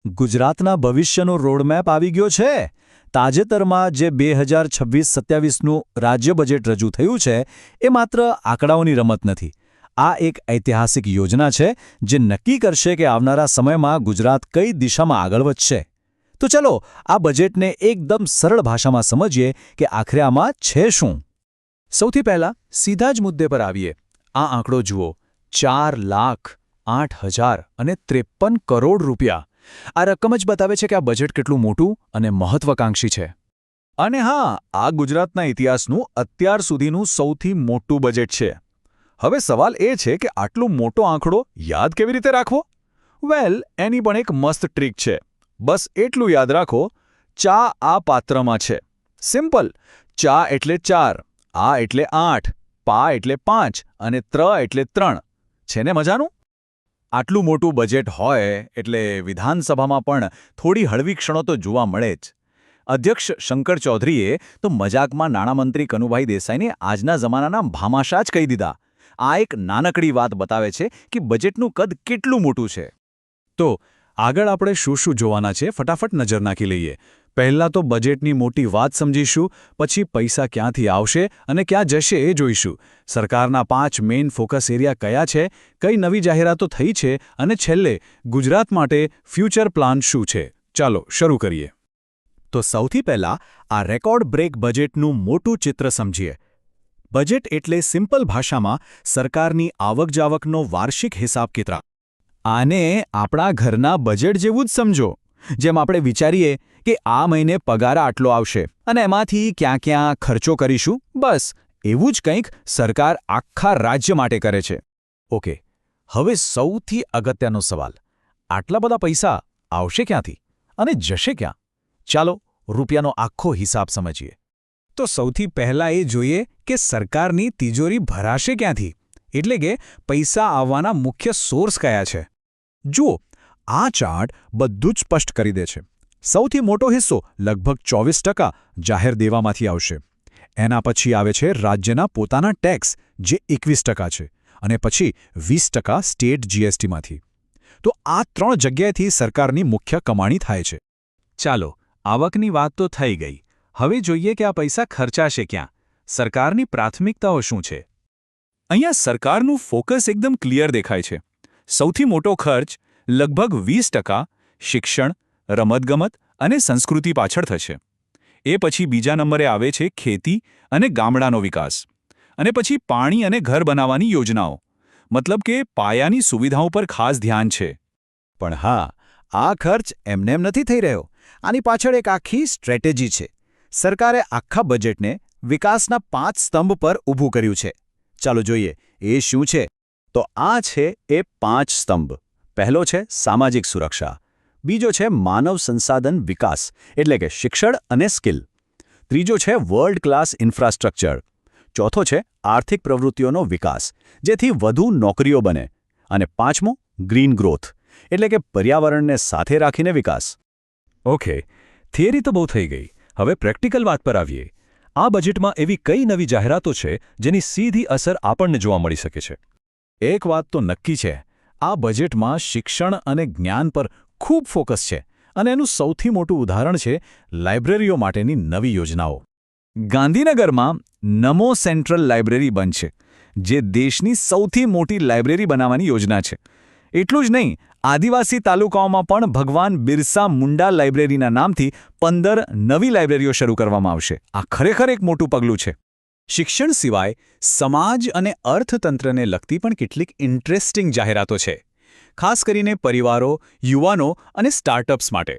ગુજરાતના ભવિષ્યનો રોડમેપ આવી ગયો છે. તાજેતરમાં જે 2026-27નું રાજ્ય બજેટ રજૂ થયું છે એ માત્ર આંકડાઓની રમત નથી. આ એક ઐતિહાસિક યોજના છે જે નક્કી કરશે કે આવનારા સમયમાં ગુજરાત કઈ દિશામાં આગળ વધશે. તો ચલો આ બજેટને એકદમ સરળ ભાષામાં સમજીએ કે આખરે આમાં છે શું. સૌથી પહેલા સીધા જ મુદ્દે પર આવીએ. આ આંકડો જુઓ, 4,08,053 કરોડ રૂપિયા. આ રકમ જ બતાવે છે કે આ બજેટ કેટલું મોટું અને મહત્વાકાંક્ષી છે. અને હા, આ ગુજરાતના ઇતિહાસનું અત્યાર સુધીનું સૌથી મોટું બજેટ છે. હવે સવાલ એ છે કે આટલો મોટો આંકડો યાદ કેવી રીતે રાખવો? વેલ, એની પણ એક મસ્ત ટ્રીક છે. બસ એટલું યાદ રાખો, ચા આ પાત્રમાં છે. સિમ્પલ. ચા એટલે 4, આ એટલે 8, પા એટલે 5 અને ત્ર એટલે 3. છે ને મજાનું? આટલું મોટું બજેટ હોય એટલે વિધાનસભામાં પણ થોડી હળવી ક્ષણો તો જોવા મળે જ. અધ્યક્ષ શંકર ચૌધરીએ તો મજાકમાં નાણામંત્રી કનુભાઈ દેસાઈને આજના જમાનાના ભામાશા જ કહી દીધા. આ એક નાનકડી વાત બતાવે છે કે બજેટનું કદ કેટલું મોટું છે. તો આગળ આપણે શું જોવાના છે, ફટાફટ નજર નાખી લઈએ. પહેલાં તો બજેટની મોટી વાત સમજીશું, પછી પૈસા ક્યાંથી આવશે અને ક્યાં જશે એ જોઈશું. સરકારના 5 મેઇન ફોકસ એરિયા કયા છે, કઈ નવી જાહેરાતો થઈ છે અને છેલ્લે ગુજરાત માટે ફ્યુચર પ્લાન શું છે. ચાલો શરૂ કરીએ. તો સૌથી પહેલા આ રેકોર્ડ બ્રેક બજેટનું મોટું ચિત્ર સમજીએ. બજેટ એટલે સિમ્પલ ભાષામાં સરકારની આવક-જાવકનો વાર્ષિક હિસાબ કિતાબ. આને આપણા ઘરના બજેટ જેવું જ સમજો. જેમ આપણે વિચારીએ કે આ મહિને પગાર આટલો આવશે અને એમાંથી ક્યાં ક્યાં ખર્ચો કરીશું, બસ એવું જ કંઈક સરકાર આખા રાજ્ય માટે કરે છે. ઓકે, હવે સૌથી અગત્યનો સવાલ, આટલા બધા પૈસા આવશે ક્યાંથી અને જશે ક્યાં? ચાલો રૂપિયાનો આખો હિસાબ સમજીએ. તો સૌથી પહેલાં એ જોઈએ કે સરકારની તિજોરી ભરાશે ક્યાંથી, એટલે કે પૈસા આવવાના મુખ્ય સોર્સ કયા છે. જુઓ, આ ચાર્ટ બધું જ સ્પષ્ટ કરી દે છે. સૌથી મોટો હિસ્સો લગભગ 24% જાહેર દેવામાંથી આવશે. એના પછી આવે છે રાજ્યના પોતાના ટેક્સ, જે 21% છે, અને પછી 20% સ્ટેટ જીએસટીમાંથી. તો આ 3 જગ્યાએથી સરકારની મુખ્ય કમાણી થાય છે. ચાલો, આવકની વાત તો થઈ ગઈ. હવે જોઈએ કે આ પૈસા ખર્ચાશે ક્યાં. સરકારની પ્રાથમિકતાઓ શું છે? અહીંયા સરકારનું ફોકસ એકદમ ક્લિયર દેખાય છે. સૌથી મોટો ખર્ચ લગભગ 20% શિક્ષણ, રમતગમત અને સંસ્કૃતિ પાછળ થશે. એ પછી બીજા નંબરે આવે છે ખેતી અને ગામડાનો વિકાસ. અને પછી પાણી અને ઘર બનાવવાની યોજનાઓ. મતલબ કે પાયાની સુવિધાઓ પર ખાસ ધ્યાન છે. પણ હા, આ ખર્ચ એમનેમ નથી થઈ રહ્યો. આની પાછળ એક આખી સ્ટ્રેટેજી છે. સરકારે આખા બજેટને વિકાસના 5 સ્તંભ પર ઊભું કર્યું છે. ચાલો જોઈએ એ શું છે. તો આ છે એ 5 સ્તંભ. પહેલો છે સામાજિક સુરક્ષા. બીજો છે માનવ સંસાધન વિકાસ, એટલે કે શિક્ષણ અને સ્કિલ. ત્રીજો છે વર્લ્ડ ક્લાસ ઇન્ફ્રાસ્ટ્રક્ચર. ચોથો છે આર્થિક પ્રવૃત્તિઓનો વિકાસ, જેથી વધુ નોકરીઓ બને. અને પાંચમો ગ્રીન ગ્રોથ, એટલે કે પર્યાવરણને સાથે રાખીને વિકાસ. ઓકે, થિયરી તો બહુ થઈ ગઈ. હવે પ્રેક્ટિકલ વાત પર આવીએ. આ બજેટમાં એવી કઈ નવી જાહેરાતો છે જેની સીધી અસર આપણને જોવા મળી શકે છે? એક વાત તો નક્કી છે, આ બજેટમાં શિક્ષણ અને જ્ઞાન પર ખૂબ ફોકસ છે. અને એનું સૌથી મોટું ઉદાહરણ છે લાઇબ્રેરીઓ માટેની નવી યોજનાઓ. ગાંધીનગરમાં નમો સેન્ટ્રલ લાઇબ્રેરી બનશે, જે દેશની સૌથી મોટી લાઇબ્રેરી બનાવવાની યોજના છે. એટલું જ નહીં, આદિવાસી તાલુકાઓમાં પણ ભગવાન બિરસા મુંડા લાઇબ્રેરીના નામથી 15 નવી લાઇબ્રેરીઓ શરૂ કરવામાં આવશે. આ ખરેખર એક મોટું પગલું છે. શિક્ષણ સિવાય સમાજ અને અર્થતંત્રને લગતી પણ કેટલીક ઇન્ટરેસ્ટિંગ જાહેરાતો છે, ખાસ કરીને પરિવારો, યુવાનો અને સ્ટાર્ટઅપ્સ માટે.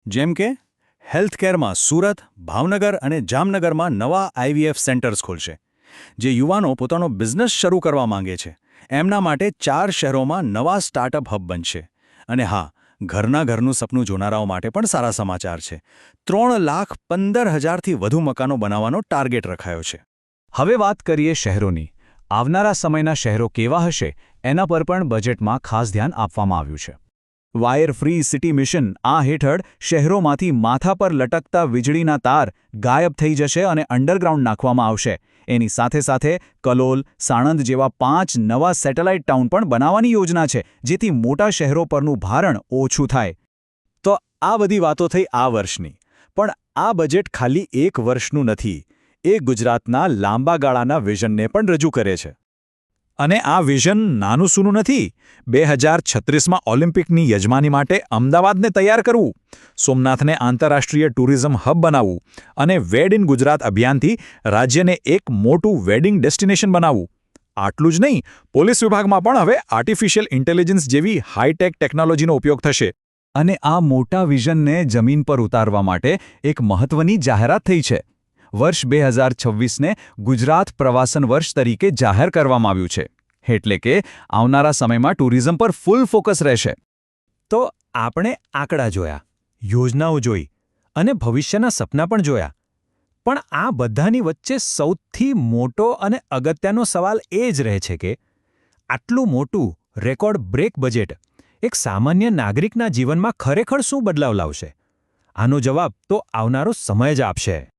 જેમ કે હેલ્થકેરમાં સુરત, ભાવનગર અને જામનગરમાં નવા IVF સેન્ટર્સ ખોલશે. જે યુવાનો પોતાનો બિઝનેસ શરૂ કરવા માંગે છે, એમના માટે 4 શહેરોમાં નવા સ્ટાર્ટઅપ હબ બનશે. અને હા, ઘરનું સપનું જોનારાઓ માટે પણ સારા સમાચાર છે. 3,15,000થી વધુ મકાનો બનાવવાનો ટાર્ગેટ રખાયો છે. હવે વાત કરીએ શહેરોની. આવનારા સમયના શહેરો કેવા હશે એના પર પણ બજેટમાં ખાસ ધ્યાન આપવામાં આવ્યું છે. વાયર ફ્રી સિટી મિશન આ હેઠળ શહેરોમાંથી માથા પર લટકતા વીજળીના તાર ગાયબ થઈ જશે અને અંડરગ્રાઉન્ડ નાખવામાં આવશે. એની સાથે સાથે કલોલ, સાણંદ જેવા 5 નવા સેટેલાઇટ ટાઉન પણ બનાવવાની યોજના છે, જેથી મોટા શહેરો પરનું ભારણ ઓછું થાય. તો આ બધી વાતો થઈ આ વર્ષની, પણ આ બજેટ ખાલી એક વર્ષનું નથી. એ ગુજરાતના લાંબા ગાળાના વિઝનને પણ રજૂ કરે છે. અને આ વિઝન નાનું સૂનું નથી. 2036માં ઓલિમ્પિકની યજમાની માટે અમદાવાદને તૈયાર કરવું, સોમનાથને આંતરરાષ્ટ્રીય ટુરિઝમ હબ બનાવવું અને વેડ ઇન ગુજરાત અભિયાનથી રાજ્યને એક મોટું વેડિંગ ડેસ્ટિનેશન બનાવવું. આટલું જ નહીં, પોલીસ વિભાગમાં પણ હવે આર્ટિફિશિયલ ઇન્ટેલિજન્સ જેવી હાઈટેક ટેકનોલોજીનો ઉપયોગ થશે. અને આ મોટા વિઝનને જમીન પર ઉતારવા માટે એક મહત્વની જાહેરાત થઈ છે. વર્ષ 2026ને ગુજરાત પ્રવાસન વર્ષ તરીકે જાહેર કરવામાં આવ્યું છે. એટલે કે આવનારા સમયમાં ટુરિઝમ પર ફૂલ ફોકસ રહેશે. તો આપણે આંકડા જોયા, યોજનાઓ જોઈ અને ભવિષ્યના સપના પણ જોયા. પણ આ બધાની વચ્ચે સૌથી મોટો અને અગત્યનો સવાલ એ જ રહે છે કે આટલું મોટું રેકોર્ડ બ્રેક બજેટ એક સામાન્ય નાગરિકના જીવનમાં ખરેખર શું બદલાવ લાવશે? આનો જવાબ તો આવનારો સમય જ આપશે.